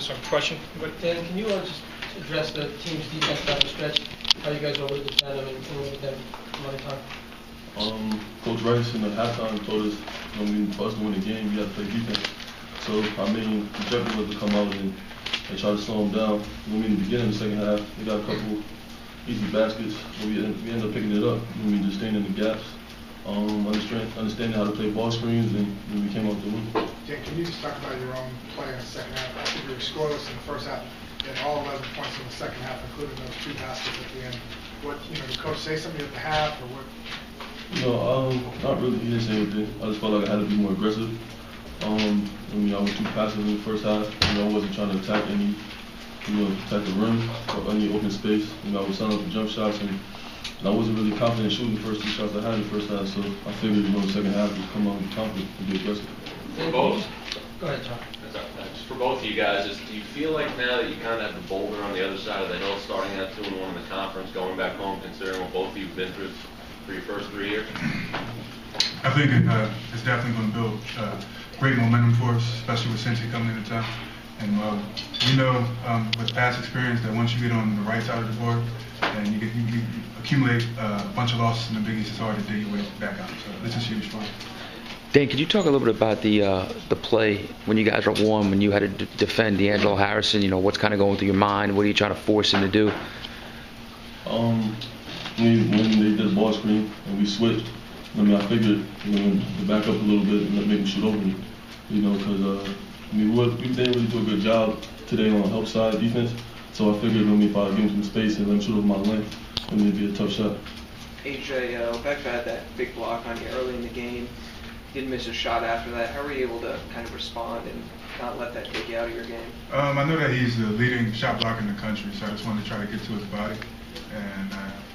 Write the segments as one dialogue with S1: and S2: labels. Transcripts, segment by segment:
S1: Sorry, question?
S2: Dan, can you just address the team's defense down the stretch? How you guys were able to defend them and limit them money time?
S3: Coach Rice in the halftime told us, for us to win the game, we have to play defense. So, the objective was to come out and try to slow them down. In the beginning of the second half, we got a couple easy baskets, but we ended up picking it up. Just staying in the gaps, understanding how to play ball screens, and we came out to win.
S4: Dan, can you just talk about your own play in the second half? I think you were scoreless in the first half and all 11 points in the second half, including those 2 baskets at the end. What, did coach say something at the half, or what?
S3: Not really. He didn't say anything. I just felt like I had to be more aggressive. I was too passive in the first half. I wasn't trying to attack attack the rim or any open space. I was setting up the jump shots, and I wasn't really confident shooting the first 2 shots I had in the first half. So I figured, the second half, just come out and be confident and be aggressive.
S5: For both.
S2: Go ahead, John.
S5: Just for both of you guys, do you feel like now that you kind of have the boulder on the other side of the hill, starting at 2-1 in the conference, going back home, considering what both of you've been through for your first 3 years?
S6: I think it's definitely going to build great momentum for us, especially with Cincy coming into town. And we know with past experience that once you get on the right side of the board and you accumulate a bunch of losses in the Big East, it's hard to dig your way back out. So this is huge for us.
S7: Dan, could you talk a little bit about the play when you guys were warm, when you had to defend D'Angelo Harrison? What's kind of going through your mind? What are you trying to force him to do?
S3: When they did a ball screen and we switched, I figured to back up a little bit and let him shoot over me. Because we didn't really do a good job today on the help side defense. So I figured if I give him some space and let him shoot over my length, it'd be a tough shot.
S8: AJ, Becca had that big block on you early in the game. Didn't miss a shot after that. How were you able to kind of respond and not let that take you out of your game?
S6: I know that he's the leading shot blocker in the country, so I just wanted to try to get to his body. And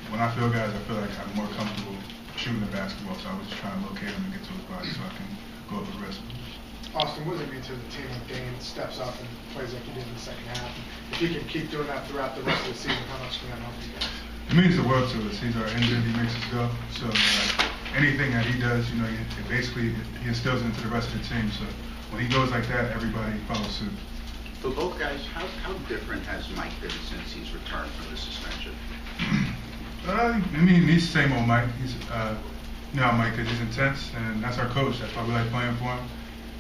S6: when I feel guys, I feel like I'm more comfortable shooting the basketball, so I was just trying to locate him and get to his body so I can go up aggressive.
S4: Austin, what does it mean to the team when Dane steps up and plays like he did in the second half? If he can keep doing that throughout the rest of the season, how much can that help you guys?
S6: It means the world to us. He's our engine. He makes us go. So anything that he does, it basically he instills into the rest of the team. So when he goes like that, everybody follows suit.
S9: For both guys, how different has Mike been since he's returned from the suspension?
S6: He's the same old Mike. He's how Mike is. He's intense, and that's our coach. That's why we like playing for him.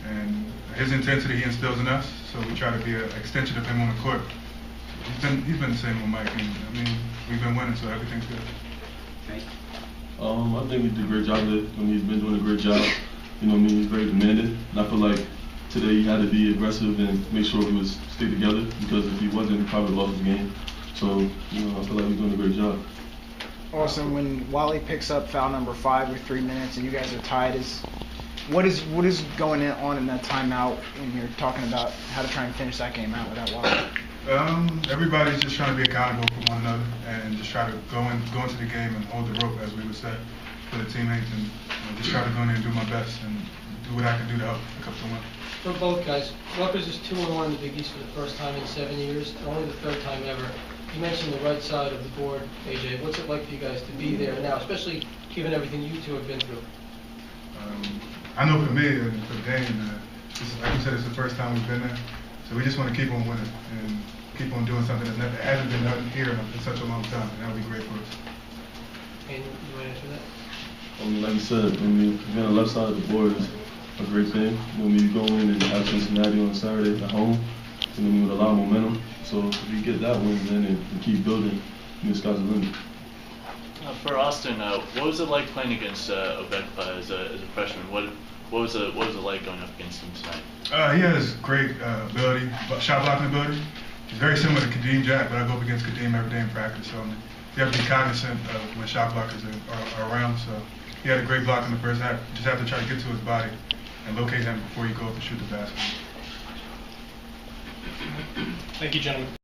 S6: And his intensity he instills in us, so we try to be an extension of him on the court. He's been the same old Mike, and we've been winning, so everything's good.
S9: Thank you.
S3: I think he did a great job there. He's been doing a great job. He's very demanding, and I feel like today he had to be aggressive and make sure he was stick together, because if he wasn't, he probably lost the game. So, I feel like he's doing a great job.
S10: Awesome. When Wally picks up foul number 5 with 3 minutes and you guys are tied, what is going on in that timeout when you're talking about how to try and finish that game out without Wally?
S6: Everybody's just trying to be accountable for one another and just try to go into the game and hold the rope, as we would say, for the teammates, and just try to go in there and do my best and do what I can do to help pick up the win.
S2: For both guys, Rutgers is 2-1 in the Big East for the first time in 7 years, only the 3rd time ever. You mentioned the right side of the board, AJ. What's it like for you guys to be there now, especially given everything you two have been through?
S6: I know for me and for Dane, like you said, it's the first time we've been there. So we just want to keep on winning and keep on doing something that hasn't been done here in such a long time, and that'll be great for us.
S2: And you want to answer that?
S3: Like you said, being on the left side of the board is a great thing. You go in and have Cincinnati on Saturday at home, with a lot of momentum. So if you get that win then and keep building, the sky's the limit.
S1: For Austin, what was it like playing against Obekpa as a freshman? What was it like going up against him tonight?
S6: He has great ability, shot blocking ability. He's very similar to Kadeem Jack, but I go up against Kadeem every day in practice. So you have to be cognizant of when shot blockers are around. So he had a great block in the first half. You just have to try to get to his body and locate him before you go up to shoot the basket.
S1: Thank you, gentlemen.